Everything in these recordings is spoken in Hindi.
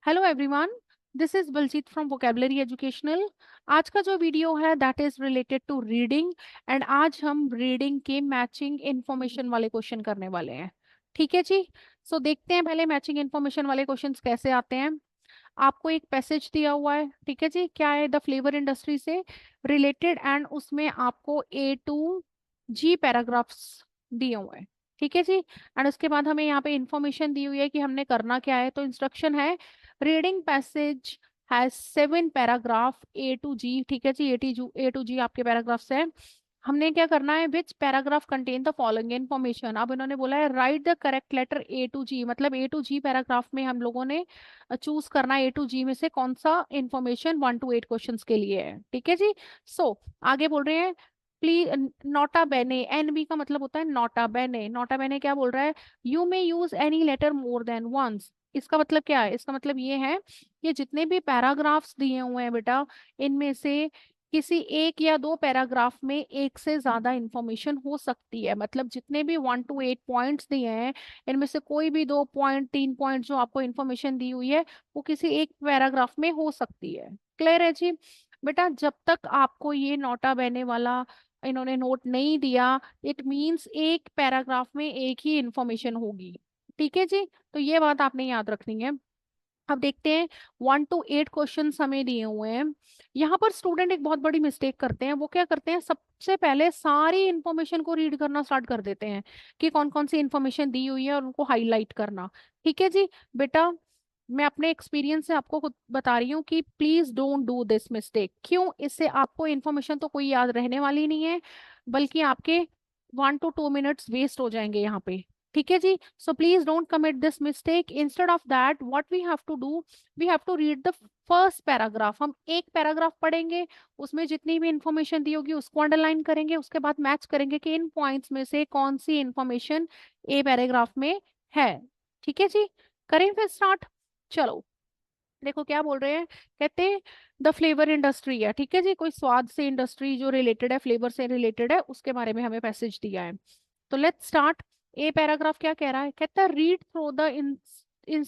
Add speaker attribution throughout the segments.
Speaker 1: Hello everyone, this is Baljeet from vocabulary educational. आज का जो वीडियो है that is related to reading and आज हम रीडिंग के मैचिंग इंफॉर्मेशन वाले क्वेश्चन करने वाले हैं। ठीक है जी। सो देखते हैं पहले मैचिंग इंफॉर्मेशन वाले क्वेश्चंस कैसे आते हैं। आपको एक पैसेज दिया हुआ है, ठीक है जी, क्या है, द फ्लेवर इंडस्ट्री से रिलेटेड एंड उसमें आपको A to G पैराग्राफ्स दिए हुए हैं। ठीक है जी। एंड उसके बाद हमें यहाँ पे इंफॉर्मेशन दी हुई है कि हमने करना क्या है। तो इंस्ट्रक्शन है, reading passage has 7 paragraph A to G। ठीक है जी, A to G आपके पैराग्राफ्स है। हमने क्या करना है, which paragraph contain the following information. अब इन्होंने बोला है write the correct letter A to G, मतलब A to G पैराग्राफ में हम लोगों ने चूज करना है A to G में से कौन सा इंफॉर्मेशन 1 to 8 क्वेश्चंस के लिए है। ठीक है जी। आगे बोल रहे हैं, प्लीज नोटा बेने, NB का मतलब होता है नोटा बेने। नोटा बेने क्या बोल रहा है, you may use any letter more than once. इसका मतलब क्या है, इसका मतलब ये है कि जितने भी पैराग्राफ्स दिए हुए हैं बेटा, इनमें से किसी एक या दो पैराग्राफ में एक से ज्यादा इंफॉर्मेशन हो सकती है। मतलब जितने भी 1 to 8 पॉइंट्स दिए हैं, इनमें से कोई भी 2 पॉइंट 3 पॉइंट जो आपको इंफॉर्मेशन दी हुई है वो किसी एक पैराग्राफ में हो सकती है। क्लियर है जी। बेटा जब तक आपको ये नोटा बहने वाला इन्होंने नोट नहीं दिया, इट मींस एक पैराग्राफ में एक ही इंफॉर्मेशन होगी। ठीक है जी। तो ये बात आपने याद रखनी है। अब देखते हैं, 1 to 8 क्वेश्चन हमें दिए हुए हैं। यहाँ पर स्टूडेंट एक बहुत बड़ी मिस्टेक करते हैं। वो क्या करते हैं, सबसे पहले सारी इंफॉर्मेशन को रीड करना स्टार्ट कर देते हैं कि कौन कौन सी इंफॉर्मेशन दी हुई है और उनको हाईलाइट करना। ठीक है जी। बेटा मैं अपने एक्सपीरियंस से आपको खुद बता रही हूँ कि please don't do this mistake. क्यों, इससे आपको इन्फॉर्मेशन तो कोई याद रहने वाली नहीं है, बल्कि आपके 1 to 2 मिनट्स वेस्ट हो जाएंगे यहाँ पे। ठीक है जी। So please don't commit this mistake. Instead of that what we have to do, we have to read the first paragraph. हम एक पैराग्राफ पढ़ेंगे, उसमें जितनी भी इंफॉर्मेशन दी होगी उसको अंडरलाइन करेंगे, उसके बाद मैच करेंगे कि इन पॉइंट्स में से कौन सी इंफॉर्मेशन ए पैराग्राफ में है। ठीक है जी। करें फिर स्टार्ट। चलो देखो क्या बोल रहे हैं, कहते हैं द फ्लेवर इंडस्ट्री है। ठीक है जी, कोई स्वाद से इंडस्ट्री जो रिलेटेड है, फ्लेवर से रिलेटेड है, उसके बारे में हमें पैसेज दिया है। तो लेट्स स्टार्ट। ए पैराग्राफ क्या कह रहा है, कहता है read through the in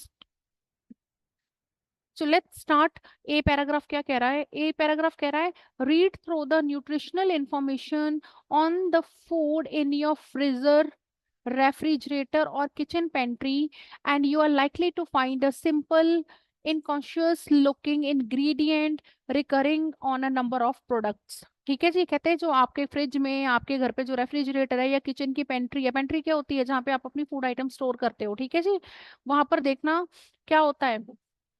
Speaker 1: so let's start. A paragraph क्या कह रहा है, ए पैराग्राफ कह रहा है read through the nutritional information on the food in your freezer, refrigerator or kitchen pantry, and you are likely to find a simple unconscious looking ingredient recurring on a number of products। ठीक है जी। कहते हैं जो आपके फ्रिज में, आपके घर पे जो रेफ्रिजरेटर है या किचन की पेंट्री है, पेंट्री क्या होती है, जहाँ पे आप अपनी फूड आइटम स्टोर करते हो। ठीक है जी। वहां पर देखना क्या होता है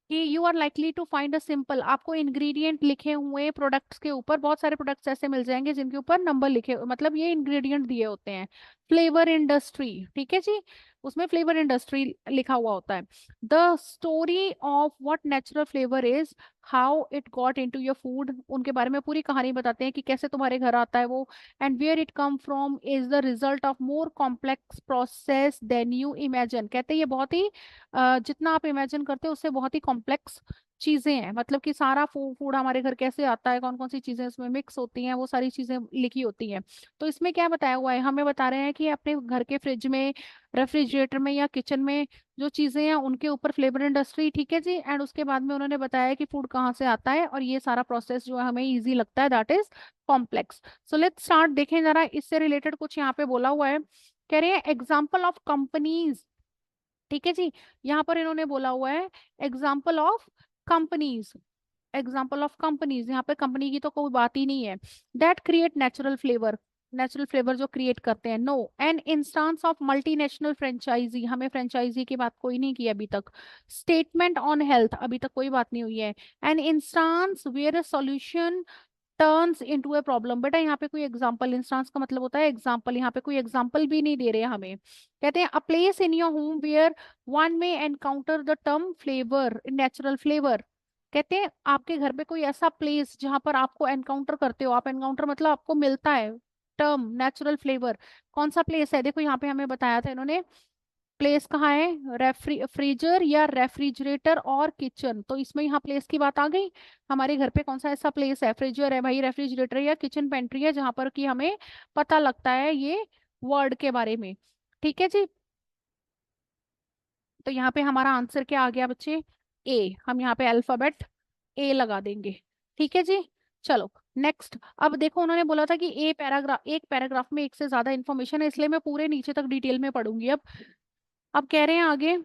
Speaker 1: कि you are likely to find a simple, आपको इंग्रेडिएंट लिखे हुए प्रोडक्ट्स के ऊपर, बहुत सारे प्रोडक्ट्स ऐसे मिल जाएंगे जिनके ऊपर नंबर लिखे, मतलब ये इंग्रेडिएंट दिए होते हैं। फ्लेवर इंडस्ट्री, ठीक है जी, उसमें फ्लेवर इंडस्ट्री लिखा हुआ होता है। The story of what natural flavour is, how it got into your food, उनके बारे में पूरी कहानी बताते हैं कि कैसे तुम्हारे घर आता है वो। And where it come from is the result of more complex process than you imagine. कहते हैं ये बहुत ही जितना आप इमेजिन करते हो उससे बहुत ही कॉम्प्लेक्स चीजें हैं। मतलब कि सारा फूड हमारे घर कैसे आता है, कौन कौन सी चीजें इसमें मिक्स होती हैं, वो सारी चीजें लिखी होती हैं। तो इसमें क्या बताया हुआ है, हमें बता रहे हैं कि अपने घर के फ्रिज में, रेफ्रिजरेटर में या किचन में जो चीजें हैं उनके ऊपर फ्लेवर इंडस्ट्री। ठीक है जी। एंड उसके बाद में उन्होंने बताया कि फूड कहाँ से आता है, और ये सारा प्रोसेस जो है हमें इजी लगता है, that is complex. So let's start. देखें जरा इससे रिलेटेड कुछ यहाँ पे बोला हुआ है। कह रहे हैं एग्जाम्पल ऑफ कंपनीज। ठीक है जी। यहाँ पर इन्होंने बोला हुआ है example of companies, example of companies, यहाँ पे कंपनी की तो कोई बात ही नहीं है। That create natural flavour, natural flavour जो क्रिएट करते हैं। No an instance of multinational franchisee, हमें फ्रेंचाइजी की बात कोई नहीं की अभी तक। स्टेटमेंट ऑन हेल्थ, अभी तक कोई बात नहीं हुई है। An instance where a solution turns into a problem. बेटा यहाँ पे कोई एग्जांपल, इंस्टांस का मतलब होता है एग्जांपल, यहाँ पे कोई एग्जांपल भी नहीं दे रहे हमें। कहते हैं a place in your home where one may encounter the term flavour, natural flavour. कहते हैं आपके घर पे कोई ऐसा प्लेस जहां पर आपको एनकाउंटर करते हो, आप एनकाउंटर मतलब आपको मिलता है टर्म नेचुरल फ्लेवर। कौन सा प्लेस है, देखो यहाँ पे हमें बताया था इन्होंने, प्लेस कहाँ है, फ्रीजर या रेफ्रिजरेटर और किचन। तो इसमें यहाँ प्लेस की बात आ गई। हमारे घर पे कौन सा ऐसा प्लेस है, फ्रीजर है भाई, रेफ्रिजरेटर या किचन पेंट्री है, जहां पर कि हमें पता लगता है ये वर्ड के बारे में। ठीक है जी। तो यहाँ पे हमारा आंसर क्या आ गया बच्चे, ए, हम यहाँ पे अल्फाबेट ए लगा देंगे। ठीक है जी। चलो नेक्स्ट। अब देखो उन्होंने बोला था कि एक पैराग्राफ में एक से ज्यादा इंफॉर्मेशन है, इसलिए मैं पूरे नीचे तक डिटेल में पढ़ूंगी। अब कह रहे हैं आगे,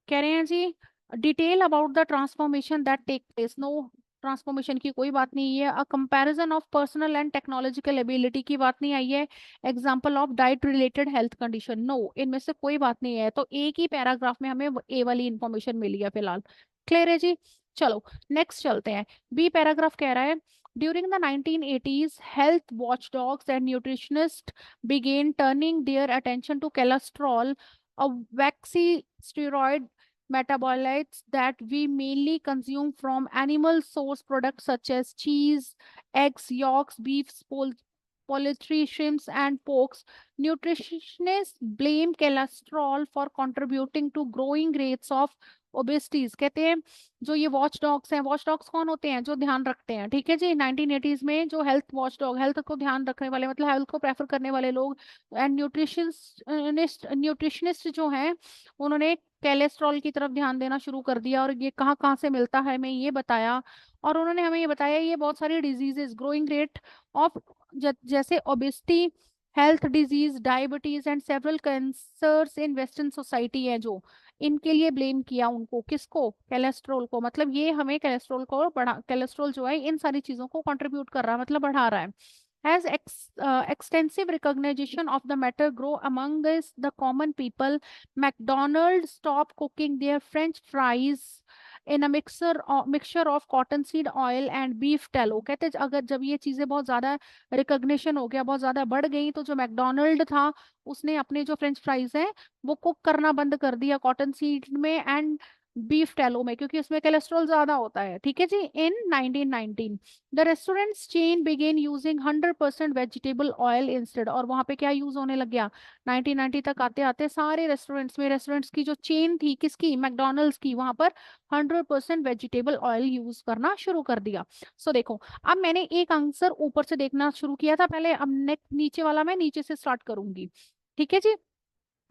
Speaker 1: कह रहे हैं जी detail about the transformation that take place. No, transformation की कोई बात नहीं है। A comparison of personal and technological ability की बात नहीं आई है। Example of diet related health condition, no, इनमें से कोई बात नहीं है। तो एक ही पैराग्राफ में हमें ए वाली इंफॉर्मेशन मिली है फिलहाल। क्लियर है जी। चलो नेक्स्ट चलते हैं। बी पैराग्राफ कह रहा है during the 1980s health watchdogs and nutritionists began turning their attention to cholesterol, a waxy steroid metabolites that we mainly consume from animal source products such as cheese, eggs, yolks, beefs, poultry, shrimps, and porks. Nutritionists blame cholesterol for contributing to growing rates of ओबेसिटीज। कहते हैं जो ये वॉच डॉग्स हैं, वॉच डॉग्स कौन होते हैं? जो ध्यान रखते हैं। ठीक है जी। 1980s में जो हेल्थ वॉच डॉग, हेल्थ को ध्यान रखने वाले, मतलब हेल्थ को प्रेफर करने वाले लोग एंड न्यूट्रिशनिस्ट जो हैं, उन्होंने कोलेस्ट्रॉल की तरफ ध्यान देना शुरू कर दिया। और ये कहाँ कहाँ से मिलता है हमें ये बताया। और उन्होंने हमें ये बताया ये बहुत सारी डिजीजेस, ग्रोइंग रेट ऑफ जैसे obesity, health disease, diabetes and several cancers in western society है जो, इनके लिए ब्लेम किया उनको। किसको? कोलेस्ट्रॉल को। मतलब ये हमें कोलेस्ट्रॉल को बढ़ा, कोलेस्ट्रॉल जो है इन सारी चीजों को कंट्रीब्यूट कर रहा है, मतलब बढ़ा रहा है। As extensive recognition of the matter grow among the common people, McDonald's stopped cooking their French fries in a mixture of cottonseed oil and beef tallow। कहते हैं अगर जब ये चीजें बहुत ज्यादा रिकॉग्निशन हो गया, बहुत ज्यादा बढ़ गई, तो जो मैकडोनल्ड था उसने अपने जो फ्रेंच फ्राइज हैं वो कुक करना बंद कर दिया कॉटन सीड में एंड बीफ टैलो में, क्योंकि उसमें कोलेस्ट्रॉल ज्यादा होता है। ठीक है जी। In 1919 the restaurants chain began using 100% vegetable oil instead. और वहां पे क्या यूज होने लग गया? 1990 तक आते आते सारे रेस्टोरेंट्स में, रेस्टोरेंट्स की जो चेन थी किसकी? मैकडोनल्ड्स की, वहां पर 100% वेजिटेबल ऑयल यूज करना शुरू कर दिया। सो देखो, अब मैंने एक आंसर ऊपर से देखना शुरू किया था पहले, अब नीचे वाला मैं नीचे से स्टार्ट करूंगी। ठीक है जी।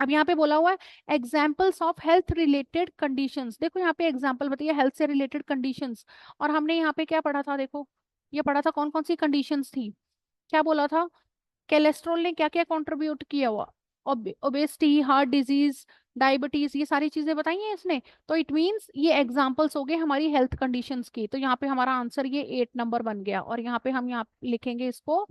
Speaker 1: अब यहाँ पे बोला हुआ है examples of health related conditions. देखो यहाँ पे एग्जाम्पल बताइए हेल्थ से रिलेटेड कंडीशंस। और हमने यहाँ पे क्या पढ़ा था? देखो ये पढ़ा था कौन कौन सी कंडीशंस थी। क्या बोला था? कोलेस्ट्रॉल ने क्या क्या कंट्रीब्यूट किया हुआ? ओबेसिटी, हार्ट डिजीज, डायबिटीज, ये सारी चीजें बताई हैं इसने। तो इट मींस ये एग्जांपल्स हो गए हमारी हेल्थ कंडीशंस की। तो यहाँ पे हमारा आंसर ये 8 नंबर बन गया। और यहाँ पे हम यहाँ लिखेंगे इसको,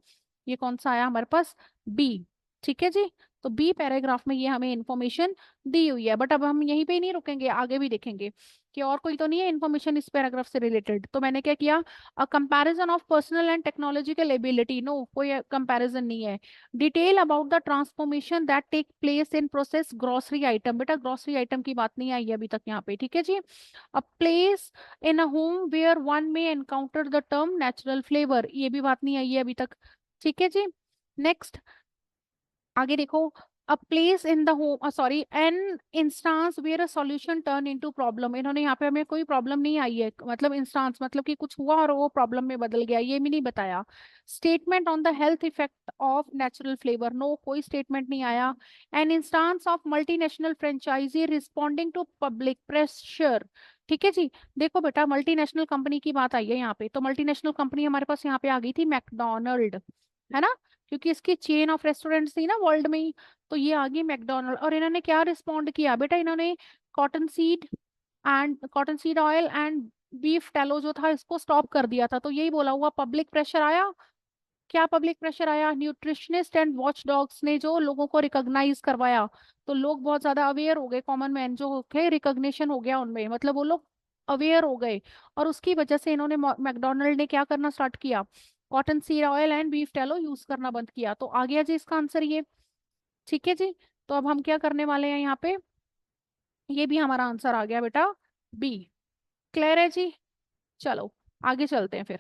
Speaker 1: ये कौन सा आया हमारे पास? बी। ठीक है जी। तो बी पैराग्राफ में ये हमें इंफॉर्मेशन दी हुई है। बट अब हम यहीं पे ही नहीं रुकेंगे, आगे भी देखेंगे कि और कोई तो नहीं है इन्फॉर्मेशन इस पैराग्राफ से रिलेटेड। तो मैंने क्या किया, a comparison of personal and technological ability, no, कोई कंपैरिजन नहीं है। Detail about the transformation that take place in process grocery item, बेटा ग्रोसरी आइटम की बात नहीं आई है अभी तक यहाँ पे। ठीक है जी। A place in a home where one may encounter the term natural flavour, ये भी बात नहीं आई है अभी तक। ठीक है जी। नेक्स्ट आगे देखो, a place in the home, sorry, an instance where a solution turn into problem. इन्होंने यहाँ पे हमें कोई प्रॉब्लम नहीं आई है, मतलब इंस्टांस मतलब कि कुछ हुआ और वो प्रॉब्लम में बदल गया, ये भी नहीं बताया। Statement on the health effect of natural flavour, no, कोई स्टेटमेंट नहीं आया। An instance of multinational franchisee responding to public pressure. ठीक है जी। देखो बेटा मल्टीनेशनल कंपनी की बात आई है यहाँ पे, तो मल्टीनेशनल कंपनी हमारे पास यहाँ पे आ गई थी मैकडोनल्ड, है ना, क्योंकि इसकी चेन ऑफ रेस्टोरेंट्स थी ना वर्ल्ड में ही। तो ये आ गई मैकडोनल्ड। और इन्होंने क्या रिस्पॉन्ड किया बेटा? इन्होंने cotton seed cotton seed oil and beef tallow जो था इसको स्टॉप कर दिया था। तो यही बोला हुआ पब्लिक प्रेशर आया। क्या पब्लिक प्रेशर आया? न्यूट्रिशनिस्ट एंड वॉच डॉग्स ने जो लोगों को रिकॉग्नाइज करवाया, तो लोग बहुत ज्यादा अवेयर हो गए, कॉमन मैन जो थे, रिकॉग्निशन हो गया उनमें, मतलब वो लोग अवेयर हो गए। और उसकी वजह से इन्होंने मैकडोनल्ड ने क्या करना स्टार्ट किया? Cotton seed oil and beef tallow use करना बंद किया। तो आ गया जी इसका आंसर ये। ठीक है जी। तो अब हम क्या करने वाले हैं यहाँ पे, ये भी हमारा आंसर आ गया बेटा, बी। क्लियर है जी। चलो आगे चलते हैं फिर।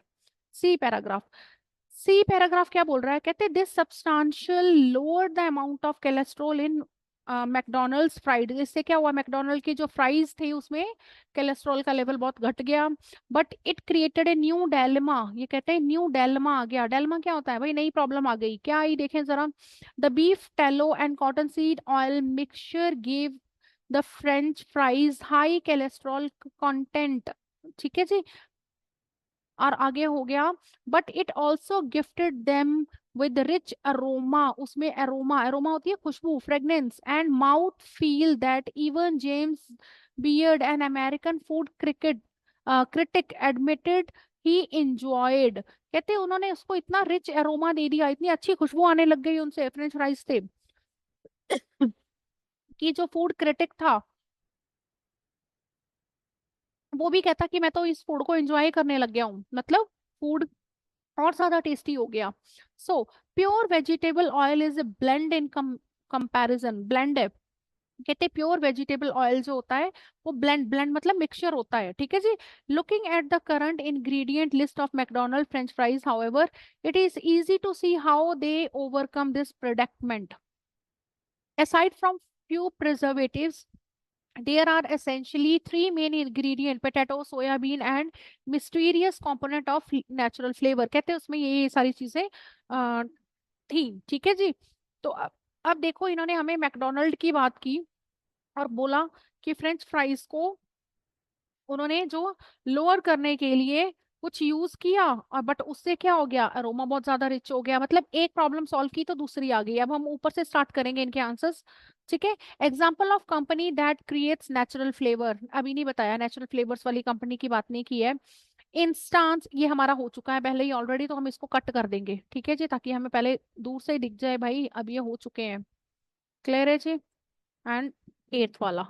Speaker 1: सी पैराग्राफ। सी पैराग्राफ क्या बोल रहा है? कहते हैं this substantial lower the amount of cholesterol in McDonald's fried. इससे क्या हुआ? मैकडोनल्ड की जो फ्राइज थे उसमें कोलेस्ट्रॉल का लेवल बहुत घट गया। But it created a new dilemma, ये कहते हैं न्यू डेलमा आ गया। डेलमा क्या होता है भाई? नई प्रॉब्लम आ गई। क्या आई देखें जरा। The beef tallow and cotton seed oil mixture give the French fries high cholesterol content, ठीक है जी। और आगे हो गया, but it also gifted them with rich aroma, उसमें अरोमा, अरोमा होती है खुशबू, fragrance, and mouth feel that even James Beard an American food cricket critic admitted he enjoyed. कहते हैं उन्होंने उसको इतना रिच अरोमा दे दिया, इतनी अच्छी खुशबू आने लग गई उनसे, फ्रेंच फ्राइज थे, कि जो फूड क्रिटिक था वो भी कहता कि मैं तो इस फूड को एंजॉय करने लग गया हूँ, मतलब फूड और ज्यादा टेस्टी हो गया। So pure vegetable oil is a blend in comparison, blend है, कहते प्योर वेजिटेबल ऑयल जो होता है वो ब्लेंड, ब्लेंड मतलब मिक्सचर होता है, ठीक है जी। Looking at the current ingredient list of McDonald French fries however, it is easy to see how they overcome this predicament. aside from few preservatives, there are essentially three main ingredients: potato, soybean and mysterious component of natural flavor। कहते हैं उसमें ये सारी चीजें थी, ठीक है जी। तो अब देखो इन्होंने हमें मैकडोनल्ड की बात की और बोला कि फ्रेंच फ्राइज को उन्होंने जो लोअर करने के लिए कुछ यूज किया, और बट उससे क्या हो गया, अरोमा बहुत ज्यादा रिच हो गया, मतलब एक प्रॉब्लम सॉल्व की तो दूसरी आ गई। अब हम ऊपर से स्टार्ट करेंगे इनके आंसर्स, ठीक है। Example of company that creates natural flavour, अभी नहीं बताया, नेचुरल फ्लेवर्स वाली कंपनी की बात नहीं की है। इंस्टांस ये हमारा हो चुका है पहले ही ऑलरेडी, तो हम इसको कट कर देंगे, ठीक है जी, ताकि हमें पहले दूर से ही दिख जाए भाई अब ये हो चुके हैं। क्लियर है जी। एंड एट्थ वाला,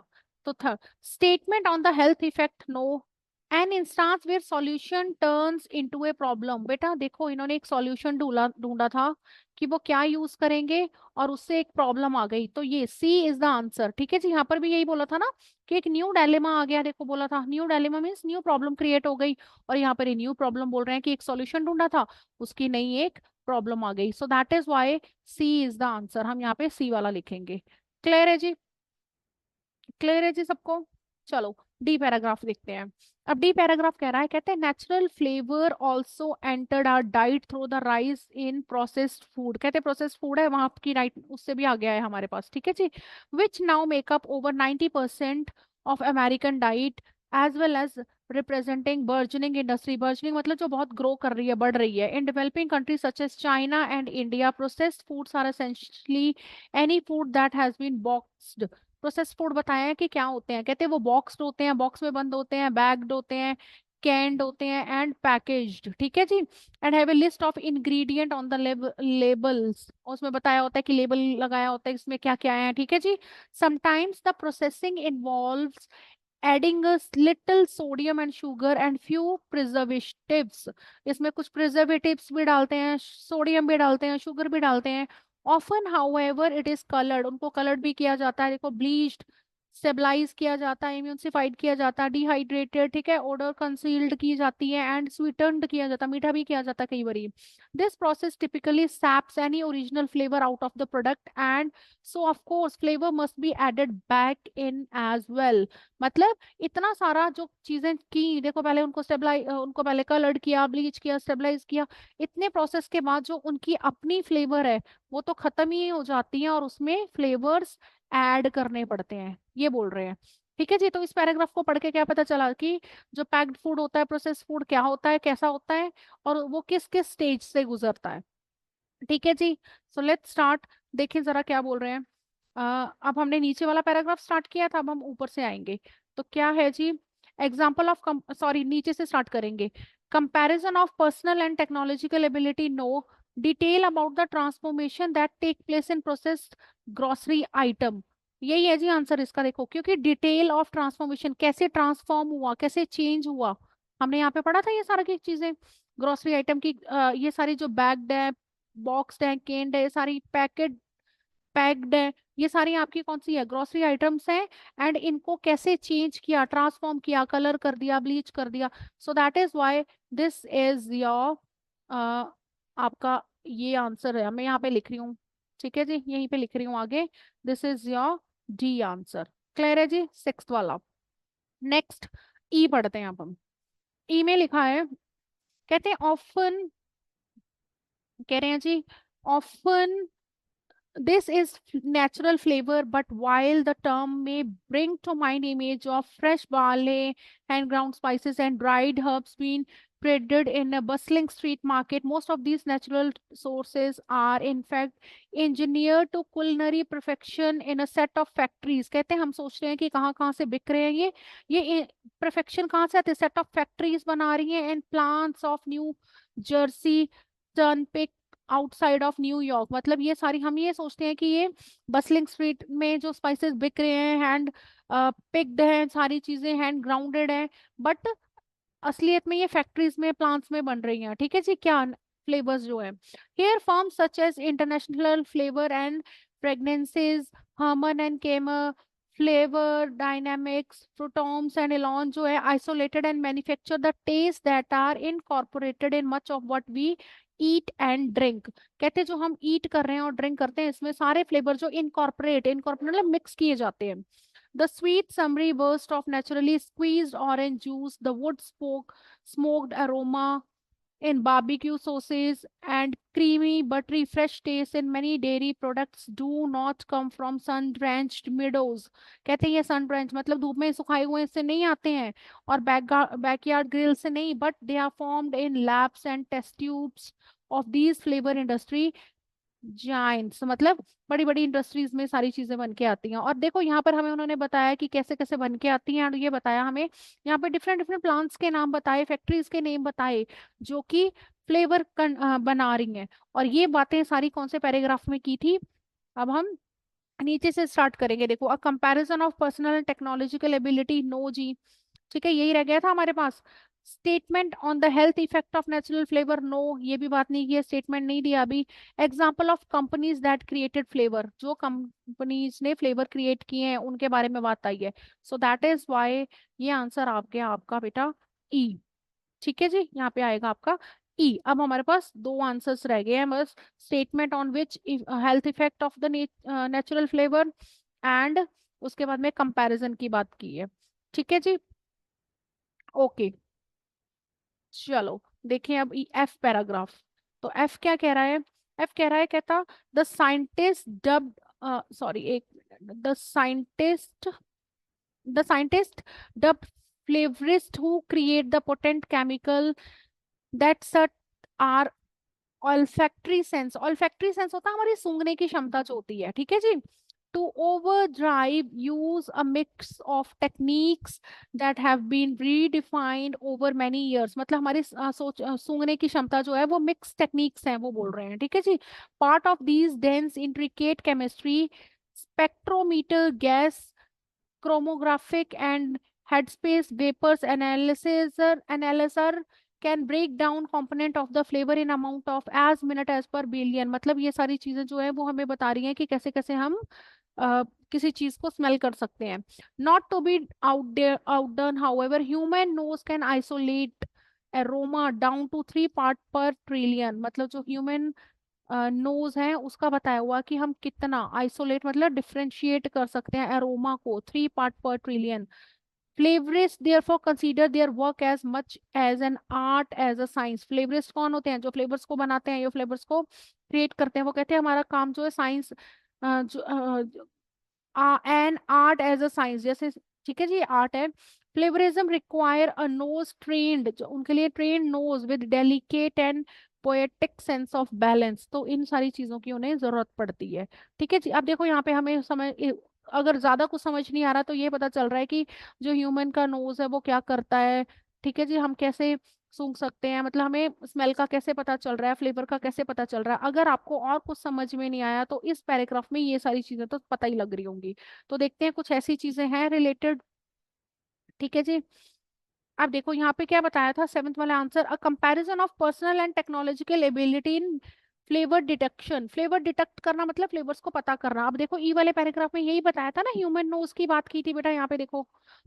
Speaker 1: तो third, statement on the health effect no, an instance where solution turns into a problem. बेटा देखो इन्होंने एक सॉल्यूशन ढूंढा ढूंढा था कि वो क्या यूज करेंगे, और उससे एक प्रॉब्लम आ गई, तो ये सी इज द आंसर, ठीक है जी। यहाँ पर भी यही बोला था ना कि एक न्यू डायलेमा आ गया, देखो बोला था new dilemma means new problem create हो गई, और यहाँ पर ये न्यू प्रॉब्लम बोल रहे हैं कि एक सॉल्यूशन ढूंढा था, उसकी नई एक प्रॉब्लम आ गई, so that is why C is the answer, हम यहाँ पे सी वाला लिखेंगे। क्लियर है जी, क्लियर है जी सबको। चलो डी पैराग्राफ देखते हैं। अब डी पैराग्राफ कह रहा है, कहते हैं natural flavour also entered our diet through the rise in processed food, कहते हैं प्रोसेस्ड फूड है वहां की राइट उससे भी आ गया है हमारे पास, ठीक है जी। Which now make up over 90% of American diet as well as representing burgeoning industry, burgeoning मतलब जो बहुत ग्रो कर रही है, बढ़ रही है। In developing countries such as China and India, processed foods are essentially any food that has been boxed. Process food बताया है कि क्या होते हैं, कहते हैं वो बॉक्स्ड होते हैं, बॉक्स में बंद होते हैं, बैग्ड होते हैं, कैंड होते हैं एंड पैकेज्ड, ठीक है जी। And have a list of ingredient on the labels, उसमें बताया होता है कि लेबल लगाया होता है इसमें क्या क्या है, ठीक है जी। Sometimes the processing involves adding a little sodium and sugar and few preservatives, इसमें कुछ प्रिजर्वेटिव्स भी डालते हैं, सोडियम भी डालते हैं, शुगर भी डालते हैं। Often however it is coloured, उनको कलर्ड भी किया जाता है, देखो ब्लीच्ड, स्टेबलाइज किया जाता है, इम्यूनसिफाइड किया जाता है, डिहाइड्रेटेड, ठीक है, ओडर कंसील्ड की जाती है, एंड स्वीटनड किया जाता है, मीठा भी किया जाता है कई बार। This process typically saps any original flavour out of the product, and so of course flavour must be added back in as well. मतलब इतना सारा जो चीजें की, देखो पहले उनको स्टेबलाइज, उनको पहले कलर्ड किया, ब्लीच किया, स्टेबलाइज किया, इतने प्रोसेस के बाद जो उनकी अपनी फ्लेवर है वो तो खत्म ही हो जाती है, और उसमें फ्लेवर्स ऐड करने पड़ते हैं, ये बोल रहे हैं, ठीक है जी। तो इस पैराग्राफ को पढ़ के क्या पता चला कि जो पैक्ड फूड होता है, प्रोसेस फूड क्या होता है, कैसा होता है, और वो किस किस स्टेज से गुजरता है, ठीक है जी। सो लेट्स स्टार्ट, देखें जरा क्या बोल रहे हैं। अब हमने नीचे वाला पैराग्राफ स्टार्ट किया था, अब हम ऊपर से आएंगे, तो क्या है जी। एग्जाम्पल ऑफ, सॉरी नीचे से स्टार्ट करेंगे। Comparison of personal and technological ability no, detail about the transformation that take place in processed grocery item, यही है जी आंसर इसका। देखो क्योंकि डिटेल ऑफ ट्रांसफॉर्मेशन, कैसे ट्रांसफॉर्म हुआ, कैसे चेंज हुआ, हमने यहाँ पे पढ़ा था ये सारा की चीजें, ग्रोसरी आइटम की, ये सारी जो बैग्ड है, बॉक्स्ड है, केन्ड है, ये सारी पैक्ड है, ये सारी आपकी कौन सी है, ग्रोसरी आइटम्स हैं। एंड इनको कैसे चेंज किया, ट्रांसफॉर्म किया, कलर कर दिया, ब्लीच कर दिया, सो that is why this is your आपका ये आंसर है, मैं यहाँ पे लिख रही हूँ, ठीक है जी, यहीं पे लिख रही हूँ आगे, this is your D answer. Clear है जी, सिक्स्थ वाला। नेक्स्ट ई पढ़ते हैं अब हम। ई में लिखा है, कहते हैं ऑफन, कह रहे हैं जी often This is natural flavor, but while the term may bring to mind image of fresh barley and ground spices and dried herbs being traded in a bustling street market, most of these natural sources are in fact engineered to culinary perfection in a set of factories. कहते हैं हम सोच रहे हैं कि कहाँ कहाँ से बिक रहे हैं ये perfection कहाँ से आते हैं? Set of factories बना रही हैं and plants of New Jersey, Turnpike, outside of New York. मतलब ये सारी हम ये सोचते हैं कि ये बसलिंग स्ट्रीट में जो स्पाइसेस बिक रहे हैं हैंड पिक्ड हैं, सारी चीजें हैंड ग्राउंडेड हैं, बट असलियत में ये फैक्ट्रीज में प्लांट्स में बन रही हैं। ठीक है जी। क्या फ्लेवर्स जो है here form such as International Flavour and fragrances, Haarmann and केमर, flavour dynamics, Frutaroms and Elan जो है isolated and manufacture the taste that are incorporated in much of what we eat and drink. कहते हैं जो हम ईट कर रहे हैं और ड्रिंक करते हैं इसमें सारे फ्लेवर जो इनकॉर्पोरेट मतलब मिक्स किए जाते हैं। The sweet summery burst of naturally squeezed orange juice, the wood smoked aroma in barbecue sauces, and creamy buttery fresh taste in many dairy products do not come from sun-drenched meadows। कहते हैं ये सन ड्रेंच मतलब धूप में सुखाए हुए से नहीं आते हैं और बैकयार्ड ग्रिल से नहीं, but they are formed in labs and test tubes of these flavour industry giants. मतलब बड़ी बड़ी इंडस्ट्रीज में सारी चीजें बन के आती हैं। और देखो यहाँ पर हमें उन्होंने बताया कि कैसे कैसे बन के आती हैं, और ये बताया हमें यहाँ पे डिफरेंट डिफरेंट प्लांट्स के नाम बताए, फैक्ट्रीज के नेम बताए जो कि फ्लेवर बना रही हैं। और ये बातें सारी कौन से पैराग्राफ में की थी? अब हम नीचे से स्टार्ट करेंगे। देखो, a comparison of personal and technological ability, no जी। ठीक है, यही रह गया था हमारे पास। Statement on the health effect of natural flavour, no, ये भी बात नहीं की है, स्टेटमेंट नहीं दिया अभी। Example of companies that created flavour, जो कंपनीज ने फ्लेवर क्रिएट किए हैं उनके बारे में बात आई है। सो दैट इज वाई ये आंसर आ गया आपका बेटा ई। ठीक है जी, यहाँ पे आएगा आपका ई। अब हमारे पास दो आंसर्स रह गए हैं बस। Statement on which health effect of the natural flavour, and उसके बाद में कंपैरिजन की बात की है। ठीक है जी, ओके। चलो देखें अब एफ पैराग्राफ। तो एफ क्या कह रहा है? एफ कह रहा है, कहता द साइंटिस्ट डब्ड, सॉरी एक minute, the scientist dubbed flavorists who create the potent chemical that set our olfactory sense होता है हमारी सूंघने की क्षमता जो होती है। ठीक है जी। To overdrive use a mix of techniques that have been redefined over many years, मतलब हमारी सूंघने की क्षमता जो है वो मिक्स टेक्निक्स हैं वो बोल रहे हैं। ठीक है जी। Part of these dense intricate chemistry, spectrometer, gas chromographic and headspace vapors analyzer can break down component of the flavor in amount of as minute as per billion। मतलब ये सारी चीजें जो है वो हमें बता रही हैं कि कैसे कैसे हम किसी चीज को स्मेल कर सकते हैं। Not to be outdone however, human nose can isolate aroma down to 3 parts per trillion। मतलब जो ह्यूमन नोज है उसका बताया हुआ कि हम कितना आइसोलेट मतलब डिफरेंशिएट कर सकते हैं एरोमा को 3 part per trillion। Flavourist therefore consider their work as much as an art as a science. Flavourist कौन होते हैं? जो फ्लेवर्स को बनाते हैं, जो फ्लेवर्स को क्रिएट करते हैं, वो कहते हैं हमारा काम जो है science, an art as a science जैसे। ठीक है जी, आर्ट है। Flavourism require a nose trained, जो उनके लिए train nose with delicate and poetic sense of balance. तो इन सारी चीजों की उन्हें जरूरत पड़ती है। ठीक है जी। अब देखो यहाँ पे हमें समझ, अगर ज्यादा कुछ समझ नहीं आ रहा तो ये पता चल रहा है कि जो ह्यूमन का नोज है वो क्या करता है। ठीक है जी, हम कैसे सूंघ सकते हैं, मतलब हमें स्मेल का कैसे पता चल रहा है, फ्लेवर का कैसे पता चल रहा है। अगर आपको और कुछ समझ में नहीं आया तो इस पैराग्राफ में ये सारी चीजें तो पता ही लग रही होंगी। तो देखते हैं कुछ ऐसी चीजें हैं रिलेटेड। ठीक है जी। अब देखो यहाँ पे क्या बताया था, सेवेंथ वाला answer, a comparison of personal and technological ability in flavour detection. Flavour detect करना मतलब फ्लेवर्स को पता करना। अब देखो ई वाले पैराग्राफ में यही बताया था ना, ह्यूमन नोज की बात की थी बेटा। यहाँ पे देखो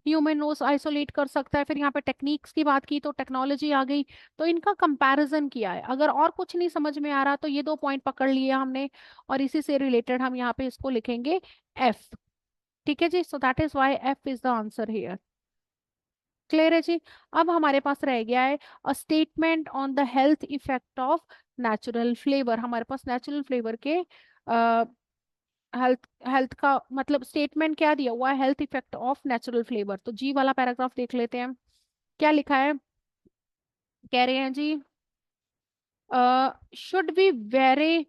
Speaker 1: ह्यूमन नोज आइसोलेट कर सकता है, फिर यहाँ पे टेक्निक्स की बात की तो टेक्नोलॉजी आ गई। तो इनका कंपैरिजन किया है। अगर और कुछ नहीं समझ में आ रहा तो ये दो पॉइंट पकड़ लिए हमने, और इसी से रिलेटेड हम यहाँ पे इसको लिखेंगे एफ। ठीक है जी। So that is why F is the answer here. Clear है जी। अब हमारे पास रह गया है a statement on the health effect of natural flavour. हमारे पास नेचुरल फ्लेवर के हेल्थ हेल्थ का मतलब स्टेटमेंट क्या दिया हुआ है, health effect of natural flavour. तो जी वाला पैराग्राफ देख लेते हैं, क्या लिखा है। कह रहे हैं जी, should be very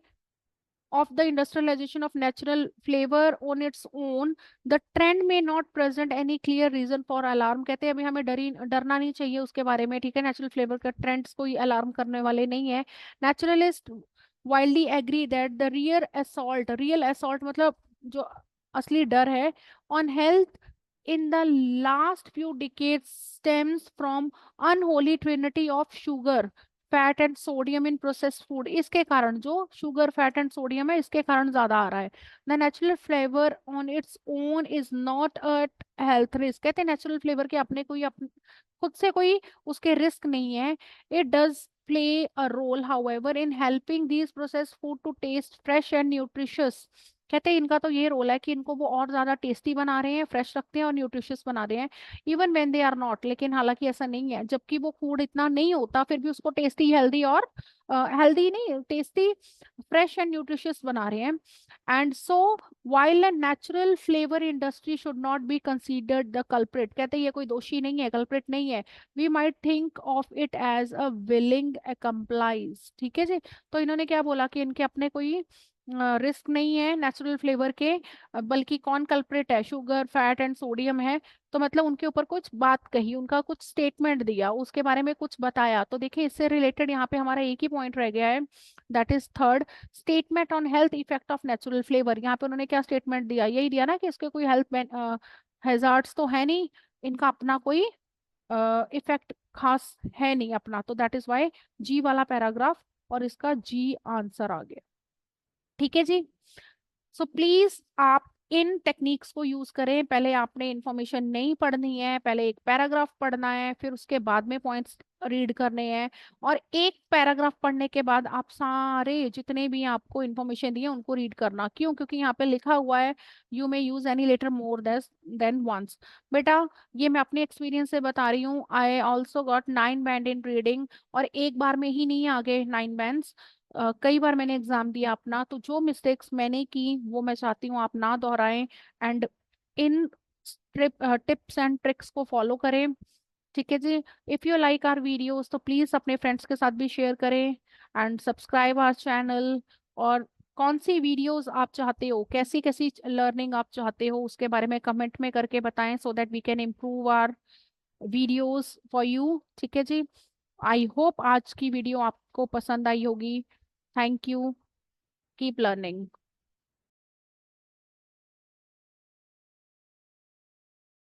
Speaker 1: of the industrialization of natural flavor on its own, the trend may not present any clear reason for alarm। कहते हैं अभी हमें डरना नहीं चाहिए उसके बारे में, ठीक है। नेचुरल फ्लेवर का ट्रेंड्स कोई अलार्म करने वाले नहीं है। Naturalist wildly agree that the real assault मतलब जो असली डर है on health in the last few decades stems from unholy trinity of sugar, fat and sodium in processed food. इसके कारण जो शुगर, फैट एंड सोडियम है, इसके कारण ज्यादा आ रहा है। The natural flavour on its own is not a health risk. कहते हैं नेचुरल फ्लेवर के अपने कोई खुद से कोई उसके रिस्क नहीं है। It does play a role however in helping these processed food to taste fresh and nutritious. कहते हैं इनका तो ये रोल है कि इनको वो और ज्यादा टेस्टी बना रहे हैं, फ्रेश रखते हैं और न्यूट्रिशियस बना रहे हैं, even when they are not. लेकिन हालांकि ऐसा नहीं है, जबकि वो फूड इतना नहीं होता फिर भी उसको टेस्टी, हेल्दी और हेल्दी नहीं, टेस्टी, फ्रेश एंड न्यूट्रिशियस बना रहे हैं। And so while a natural flavor industry should not be considered the culprit, कहते हैं ये कोई दोषी नहीं है, कल्प्रिट नहीं है, we might think of it as a willing accomplice। ठीक है जी। तो इन्होंने क्या बोला कि इनके अपने कोई रिस्क नहीं है नेचुरल फ्लेवर के, बल्कि कौन कल्प्रिट है, शुगर, फैट एंड सोडियम है। तो मतलब उनके ऊपर कुछ बात कही, उनका कुछ स्टेटमेंट दिया, उसके बारे में कुछ बताया। तो देखिए इससे रिलेटेड यहाँ पे हमारा एक ही पॉइंट रह गया है, that is third, statement on health effect of natural flavour. यहाँ पे उन्होंने क्या स्टेटमेंट दिया, यही दिया ना कि इसके कोई हेल्थ हैजार्ड्स तो है नहीं, इनका अपना कोई इफेक्ट खास है नहीं अपना। तो दैट इज वाई जी वाला पैराग्राफ और इसका जी आंसर आ गया। ठीक है जी। सो प्लीज आप इन टेक्निक्स को यूज करें। पहले आपने इंफॉर्मेशन नहीं पढ़नी है, पहले एक पैराग्राफ पढ़ना है, फिर उसके बाद में पॉइंट्स रीड करने हैं। और एक पैराग्राफ पढ़ने के बाद आप सारे जितने भी आपको इंफॉर्मेशन दिए उनको रीड करना। क्यों? क्योंकि यहाँ पे लिखा हुआ है you may use any letter more than once. बेटा ये मैं अपने एक्सपीरियंस से बता रही हूँ, I also got 9 band in reading. और एक बार में ही नहीं आ गए 9 बैंड्स, कई बार मैंने एग्जाम दिया अपना। तो जो मिस्टेक्स मैंने की वो मैं चाहती हूँ आप ना दोहराएं, एंड इन टिप्स एंड ट्रिक्स को फॉलो करें। ठीक है जी। If you like our videos तो प्लीज अपने फ्रेंड्स के साथ भी शेयर करें एंड सब्सक्राइब आवर चैनल। और कौन सी वीडियोस आप चाहते हो, कैसी कैसी लर्निंग आप चाहते हो, उसके बारे में कमेंट में करके बताएं, so that we can improve our videos for you. ठीक है जी। आई होप आज की वीडियो आपको पसंद आई होगी। Thank you. Keep learning.